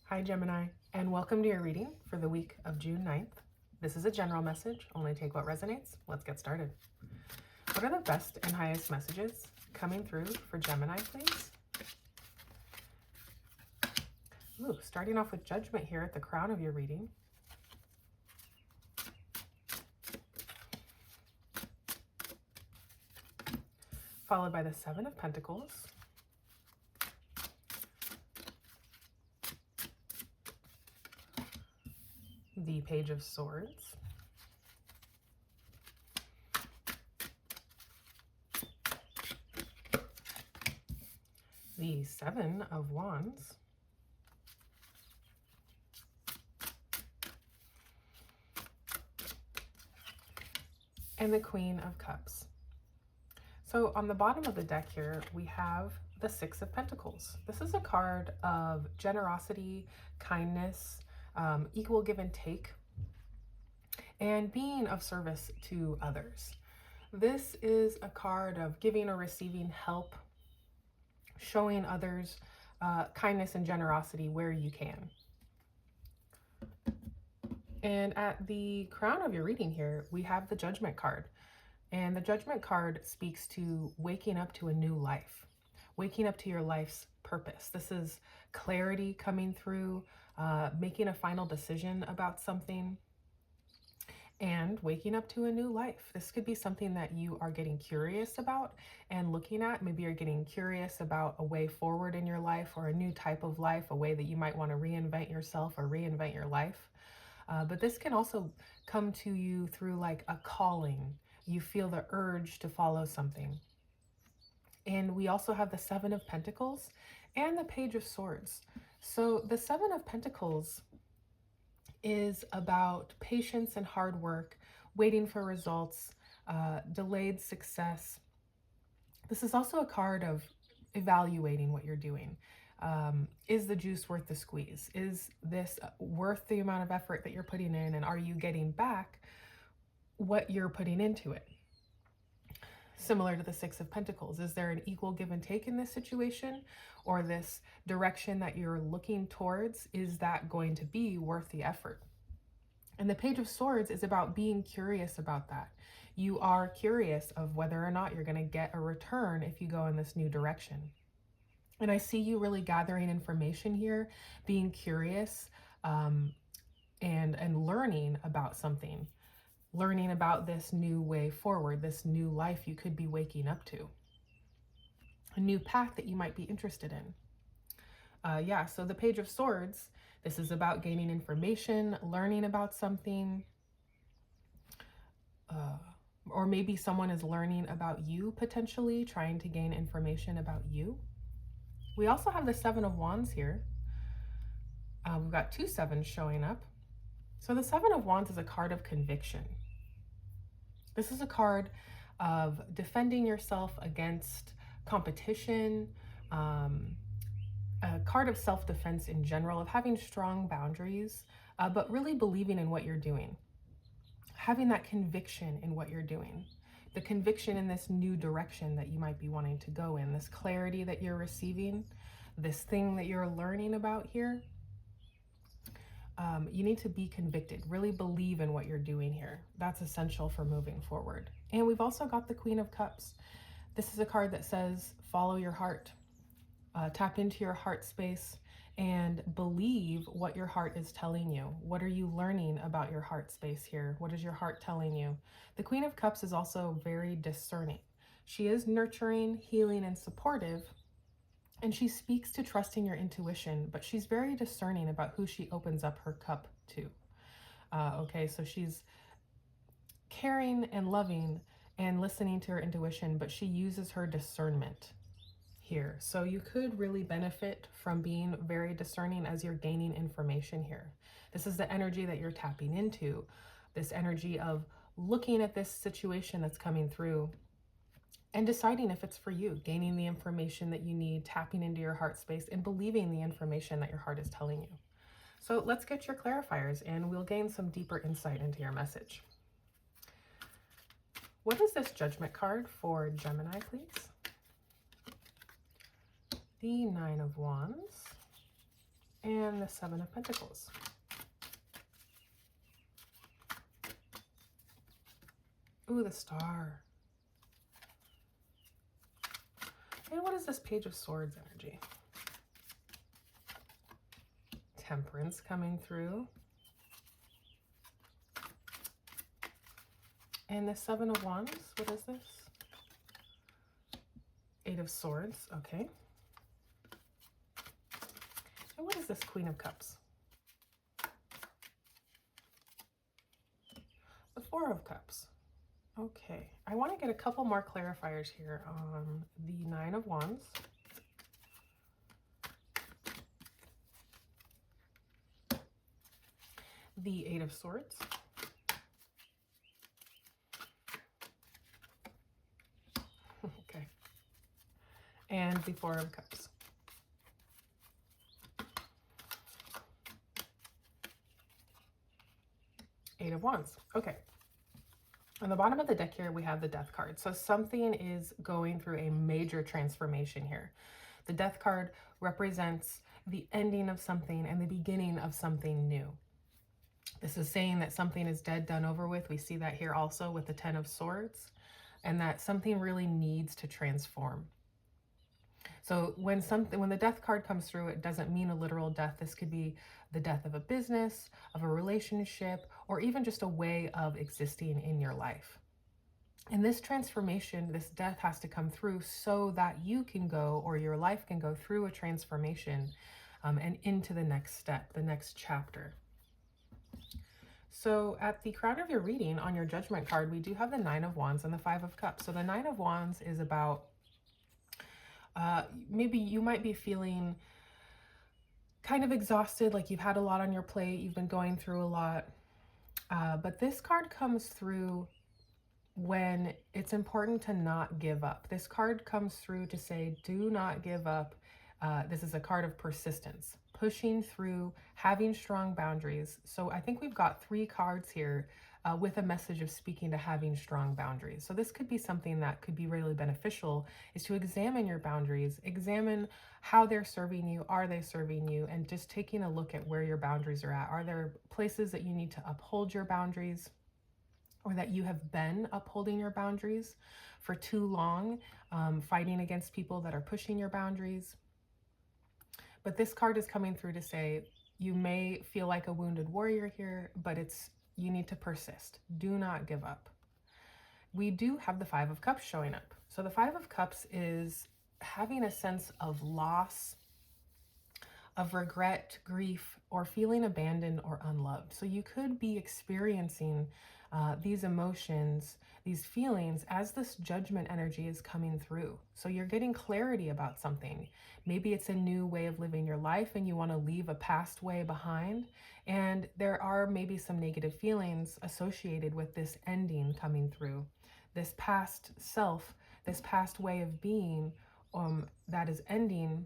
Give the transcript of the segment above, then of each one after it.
Hi Gemini, and welcome to your reading for the week of June 9th. This is a general message, only take what resonates. Let's get started. What are the best and highest messages coming through for Gemini, please? Ooh, starting off with Judgment here at the crown of your reading. Followed by the Seven of Pentacles. The Page of Swords. The Seven of Wands. And the Queen of Cups. So on the bottom of the deck here, we have the Six of Pentacles. This is a card of generosity, kindness, equal give and take, and being of service to others. This is a card of giving or receiving help, showing others kindness and generosity where you can. And at the crown of your reading here, we have the Judgment card. And the Judgment card speaks to waking up to a new life, waking up to your life's purpose. This is clarity coming through, making a final decision about something, and waking up to a new life. This could be something that you are getting curious about and looking at. Maybe you're getting curious about a way forward in your life or a new type of life, a way that you might want to reinvent yourself or reinvent your life. But this can also come to you through like a calling. You feel the urge to follow something. And we also have the Seven of Pentacles and the Page of Swords. So the Seven of Pentacles is about patience and hard work, waiting for results, delayed success. This is also a card of evaluating what you're doing. Is the juice worth the squeeze? Is this worth the amount of effort that you're putting in? And are you getting back what you're putting into it? Similar to the Six of Pentacles, is there an equal give and take in this situation? Or this direction that you're looking towards, is that going to be worth the effort? And the Page of Swords is about being curious about that. You are curious of whether or not you're going to get a return if you go in this new direction. And I see you really gathering information here, being curious, and learning about something. Learning about this new way forward, this new life you could be waking up to. A new path that you might be interested in. So the Page of Swords, this is about gaining information, learning about something, or maybe someone is learning about you potentially, trying to gain information about you. We also have the Seven of Wands here. We've got two sevens showing up. So the Seven of Wands is a card of conviction. This is a card of defending yourself against competition, a card of self-defense in general, of having strong boundaries, but really believing in what you're doing. Having that conviction in what you're doing. The conviction in this new direction that you might be wanting to go in, this clarity that you're receiving, this thing that you're learning about here. You need to be convicted, really believe in what you're doing here. That's essential for moving forward. And we've also got the Queen of Cups. This is a card that says, follow your heart, tap into your heart space and believe what your heart is telling you. What are you learning about your heart space here? What is your heart telling you? The Queen of Cups is also very discerning. She is nurturing, healing, and supportive. And she speaks to trusting your intuition, but she's very discerning about who she opens up her cup to. Okay, so she's caring and loving and listening to her intuition, but she uses her discernment here. So you could really benefit from being very discerning as you're gaining information here. This is the energy that you're tapping into, this energy of looking at this situation that's coming through and deciding if it's for you, gaining the information that you need, tapping into your heart space, and believing the information that your heart is telling you. So let's get your clarifiers and we'll gain some deeper insight into your message. What is this Judgment card for Gemini, please? The Nine of Wands And the Seven of Pentacles. Ooh, the Star. And what is this Page of Swords energy? Temperance coming through. And the Seven of Wands, what is this? Eight of Swords, okay. And what is this Queen of Cups? The Four of Cups. Okay, I want to get a couple more clarifiers here on the Nine of Wands. The Eight of Swords. Okay. And the Four of Cups. Eight of Wands. Okay. On the bottom of the deck here, we have the Death card. So something is going through a major transformation here. The Death card represents the ending of something and the beginning of something new. This is saying that something is dead, done over with. We see that here also with the Ten of Swords, and that something really needs to transform. So when the Death card comes through, it doesn't mean a literal death. This could be the death of a business, of a relationship, or even just a way of existing in your life. And this transformation, this death has to come through so that you can go, or your life can go through a transformation and into the next step, the next chapter. So at the crown of your reading on your Judgment card, we do have the Nine of Wands and the Five of Cups. So the Nine of Wands is about maybe you might be feeling kind of exhausted, like you've had a lot on your plate, you've been going through a lot. But this card comes through when it's important to not give up. This card comes through to say, do not give up. This is a card of persistence, pushing through, having strong boundaries. So I think we've got three cards here with a message of speaking to having strong boundaries. So this could be something that could be really beneficial, is to examine your boundaries, examine how they're serving you, are they serving you, and just taking a look at where your boundaries are at. Are there places that you need to uphold your boundaries, or that you have been upholding your boundaries for too long, fighting against people that are pushing your boundaries? But this card is coming through to say, you may feel like a wounded warrior here, but you need to persist. Do not give up. We do have the Five of Cups showing up. So the Five of Cups is having a sense of loss, of regret, grief, or feeling abandoned or unloved. So you could be experiencing these emotions, these feelings as this Judgment energy is coming through. So you're getting clarity about something. Maybe it's a new way of living your life and you want to leave a past way behind. And there are maybe some negative feelings associated with this ending coming through. This past self, this past way of being that is ending.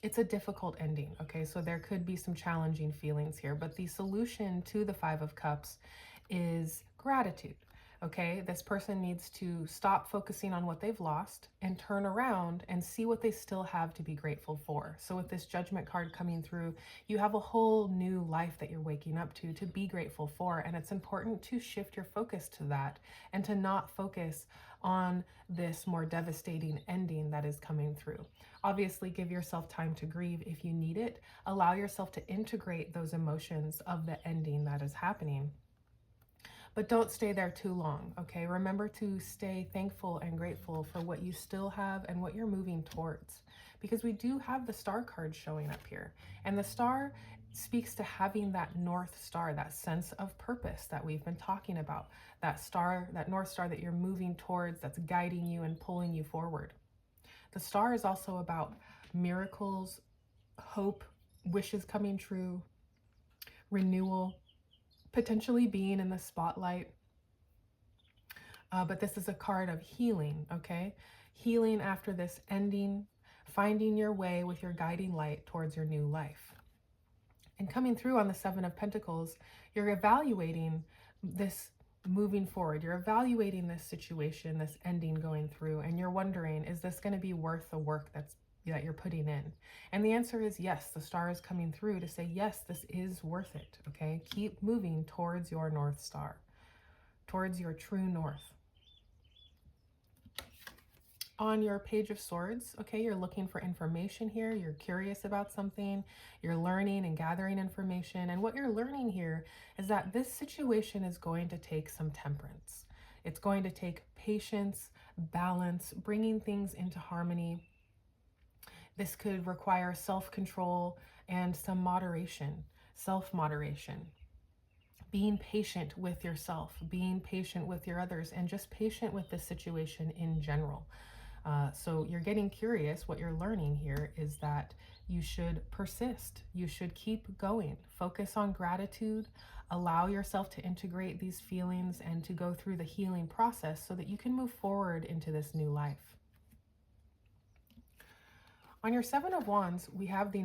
It's a difficult ending, okay? So there could be some challenging feelings here, but the solution to the Five of Cups is gratitude, okay? This person needs to stop focusing on what they've lost and turn around and see what they still have to be grateful for. So with this Judgment card coming through, you have a whole new life that you're waking up to be grateful for, and it's important to shift your focus to that and to not focus on this more devastating ending that is coming through. Obviously, give yourself time to grieve if you need it. Allow yourself to integrate those emotions of the ending that is happening. But don't stay there too long, okay? Remember to stay thankful and grateful for what you still have and what you're moving towards. Because we do have the Star card showing up here. And the Star speaks to having that North Star, that sense of purpose that we've been talking about. That star, that North Star that you're moving towards, that's guiding you and pulling you forward. The Star is also about miracles, hope, wishes coming true, renewal, potentially being in the spotlight. But this is a card of healing, okay? Healing after this ending, finding your way with your guiding light towards your new life. And coming through on the Seven of Pentacles, you're evaluating this moving forward. You're evaluating this situation, this ending going through, and you're wondering, is this going to be worth the work that's that you're putting in? And the answer is yes. The star is coming through to say, yes, this is worth it. Okay. Keep moving towards your North Star, towards your true north. On your Page of Swords, okay, you're looking for information here. You're curious about something. You're learning and gathering information. And what you're learning here is that this situation is going to take some temperance. It's going to take patience, balance, bringing things into harmony. This could require self-control and some moderation, self-moderation. Being patient with yourself, being patient with your others, and just patient with the situation in general. So you're getting curious. What you're learning here is that you should persist. You should keep going. Focus on gratitude. Allow yourself to integrate these feelings and to go through the healing process so that you can move forward into this new life. On your Seven of Wands, we have the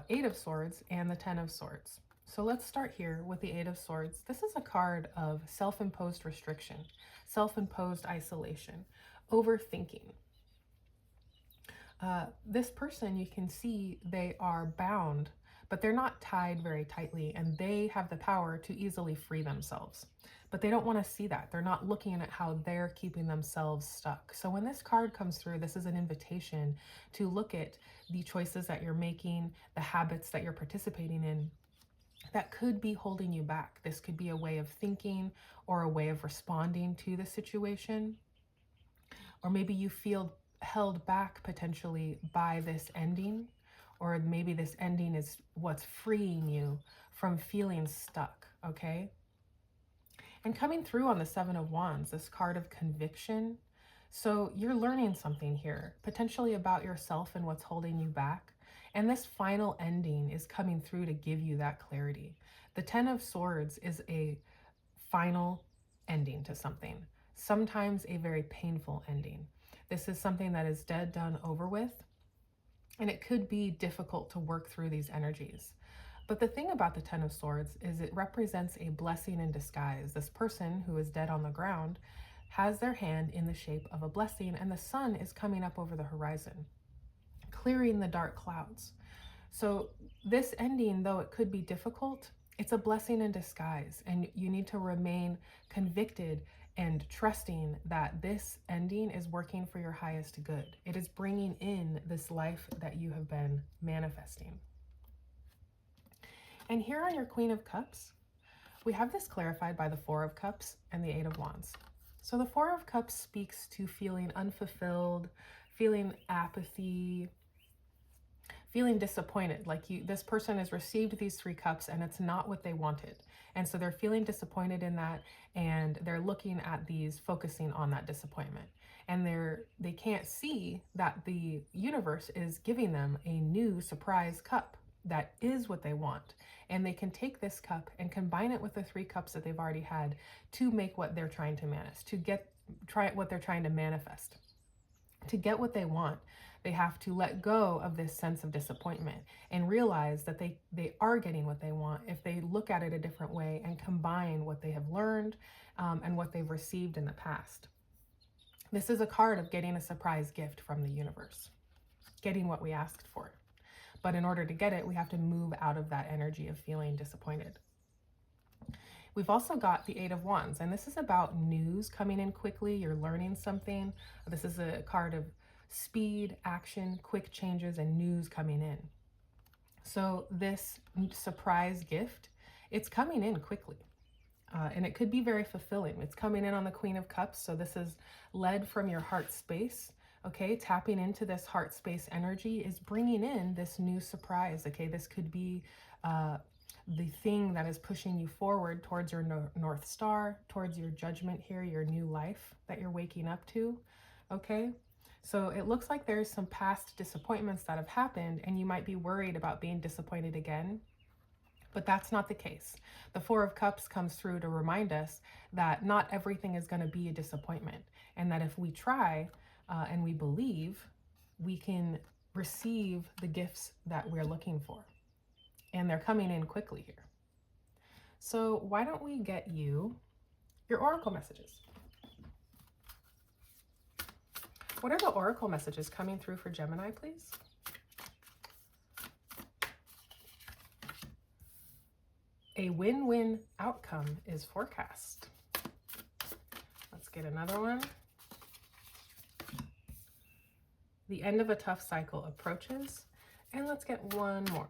Eight of Swords and the Ten of Swords. So let's start here with the Eight of Swords. This is a card of self-imposed restriction, self-imposed isolation, overthinking. This person, you can see they are bound, but they're not tied very tightly, and they have the power to easily free themselves. But they don't want to see that. They're not looking at how they're keeping themselves stuck. So when this card comes through, this is an invitation to look at the choices that you're making, the habits that you're participating in that could be holding you back. This could be a way of thinking or a way of responding to the situation. Or maybe you feel held back potentially by this ending, or maybe this ending is what's freeing you from feeling stuck, okay? And coming through on the Seven of Wands, this card of conviction. So you're learning something here, potentially about yourself and what's holding you back. And this final ending is coming through to give you that clarity. The Ten of Swords is a final ending to something, sometimes a very painful ending. This is something that is dead, done, over with, and it could be difficult to work through these energies. But the thing about the Ten of Swords is it represents a blessing in disguise. This person who is dead on the ground has their hand in the shape of a blessing, and the sun is coming up over the horizon, clearing the dark clouds. So this ending, though it could be difficult, it's a blessing in disguise, and you need to remain convicted and trusting that this ending is working for your highest good. It is bringing in this life that you have been manifesting. And here on your Queen of Cups, we have this clarified by the Four of Cups and the Eight of Wands. So the Four of Cups speaks to feeling unfulfilled, feeling apathy, feeling disappointed, like this person has received these three cups and it's not what they wanted. And so they're feeling disappointed in that, and they're looking at these, focusing on that disappointment. And they can't see that the universe is giving them a new surprise cup that is what they want. And they can take this cup and combine it with the three cups that they've already had to make what they're trying to manifest, what they're trying to manifest. To get what they want, they have to let go of this sense of disappointment and realize that they are getting what they want if they look at it a different way and combine what they have learned and what they've received in the past. This is a card of getting a surprise gift from the universe, getting what we asked for. But in order to get it, we have to move out of that energy of feeling disappointed. We've also got the Eight of Wands, and this is about news coming in quickly. You're learning something. This is a card of speed, action, quick changes, and news coming in. So this surprise gift, it's coming in quickly. And it could be very fulfilling. It's coming in on the Queen of Cups. So this is led from your heart space. Okay, tapping into this heart space energy is bringing in this new surprise. Okay, this could be the thing that is pushing you forward towards your North Star, towards your judgment here, your new life that you're waking up to. Okay, so it looks like there's some past disappointments that have happened, and you might be worried about being disappointed again. But that's not the case. The Four of Cups comes through to remind us that not everything is going to be a disappointment, and that if we try and we believe, we can receive the gifts that we're looking for. And they're coming in quickly here. So why don't we get you your oracle messages? What are the oracle messages coming through for Gemini, please? A win-win outcome is forecast. Let's get another one. The end of a tough cycle approaches. And let's get one more.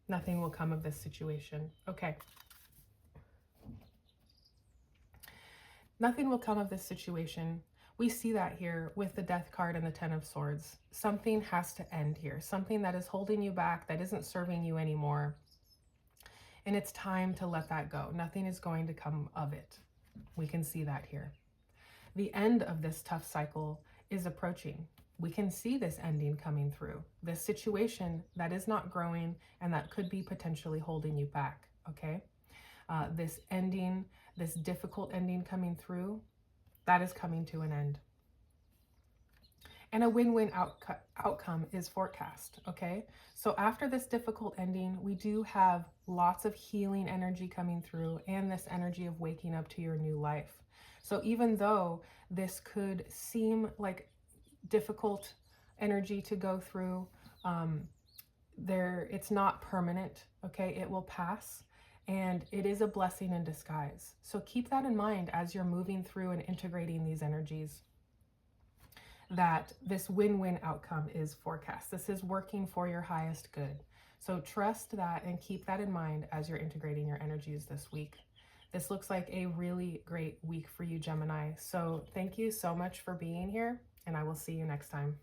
Nothing will come of this situation. Okay. Nothing will come of this situation. We see that here with the Death card and the Ten of Swords. Something has to end here. Something that is holding you back, that isn't serving you anymore. And it's time to let that go. Nothing is going to come of it. We can see that here. The end of this tough cycle is approaching. We can see this ending coming through. This situation that is not growing and that could be potentially holding you back, okay? This ending, this difficult ending coming through, that is coming to an end. And a win-win outcome is forecast, okay? So after this difficult ending, we do have lots of healing energy coming through and this energy of waking up to your new life. So even though this could seem like difficult energy to go through, it's not permanent, okay? It will pass. And it is a blessing in disguise. So keep that in mind as you're moving through and integrating these energies, that this win-win outcome is forecast. This is working for your highest good. So trust that and keep that in mind as you're integrating your energies this week. This looks like a really great week for you, Gemini. So thank you so much for being here, and I will see you next time.